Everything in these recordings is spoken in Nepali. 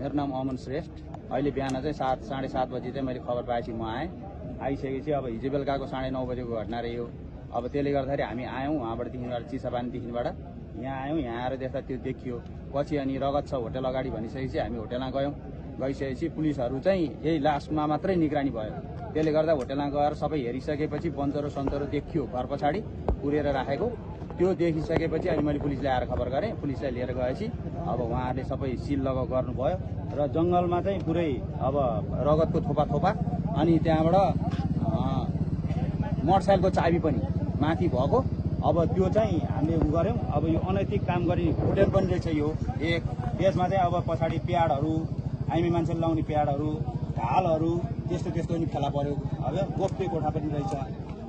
मेरो नाम अमन श्रेष्ठ। अहिले बिहान चाहिँ 7:30 बजी चाहिँ मैले खबर पाएपछि म आएँ। आइसकेपछि अब हिजो बेलुकाको 9:30 बजेको घटना रह्यो। अब त्यसले गर्दाखेरि हामी आयौँ वहाँबाट चिसापानीदेखिबाट यहाँ आयौँ। यहाँ आएर देख्दा त्यो देखियो। पछि अनि रगत छ होटल अगाडि भनिसकेपछि हामी होटलमा गयौँ। गइसकेपछि पुलिसहरू चाहिँ यही लास्टमा मात्रै निगरानी भयो। त्यसले गर्दा होटलमा गएर सबै हेरिसकेपछि बन्चरो सन्चरो देखियो घर पछाडि पुरेर राखेको। त्यो देखिसकेपछि अनि मैले पुलिसलाई आएर खबर गरेँ। पुलिसलाई लिएर गएपछि अब उहाँहरूले सबै सिल लगाउ गर्नुभयो र जङ्गलमा चाहिँ पुरै अब रगतको थोपा अनि त्यहाँबाट मोटरसाइकलको चाबी पनि माथि भएको। अब त्यो चाहिँ हामीले उ गऱ्यौँ। अब यो अनैतिक काम गर्ने होटल पनि रहेछ यो एक। त्यसमा चाहिँ अब पछाडि प्याडहरू, हामी मान्छेले लाउने प्याडहरू, ढालहरू त्यस्तो नि फेला पर्यो। अब गोप्ते कोठा पनि रहेछ।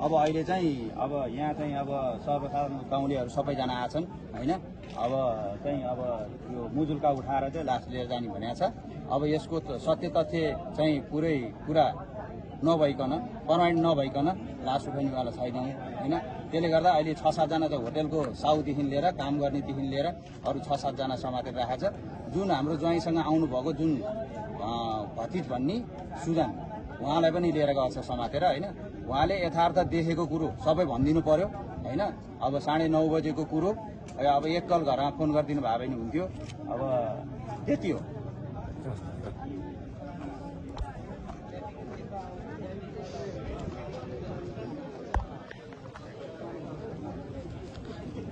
अब अहिले चाहिँ अब यहाँ चाहिँ अब सर्वसाधारण गाउँलेहरू सबैजना आछन् होइन। अब चाहिँ अब यो मुजुल्का उठाएर चाहिँ लास लिएर जाने भनेको छ। अब यसको सत्य तथ्य चाहिँ पुरा नभइकन प्रमाणित नभइकन लास उठाउनेवाला छैनौँ होइन। त्यसले गर्दा अहिले 6-7 जना चाहिँ होटलको साउदेखि लिएर काम गर्नेदेखि लिएर अरू 6-7 जना समातेर राखेको छ। जुन हाम्रो ज्वाइँसँग आउनुभएको जुन भतिज भन्ने सुजन, उहाँलाई पनि लिएर गएको छ समातेर होइन। उहाँले यथार्थ देखेको कुरो सबै भनिदिनु पर्यो होइन। अब 9:30 बजेको कुरो अब एकल घरमा फोन गरिदिनु भयो भने हुन्थ्यो। अब त्यति हो।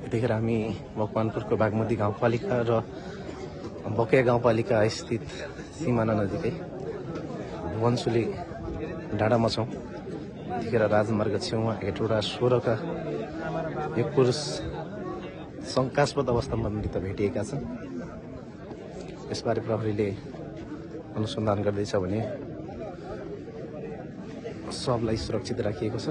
यतिखेर हामी मकवानपुरको बागमती गाउँपालिका र बकेया गाउँपालिका स्थित सिमाना नजिकै वनसुली डाँडामा छौँ। यतिखेर राजमार्ग छेउमा हेटौडा 16 का एक पुरुष शङ्कास्पद अवस्थामा मृत भेटिएका छन्। यसबारे प्रहरीले अनुसन्धान गर्दैछ भने शवलाई सुरक्षित राखिएको छ।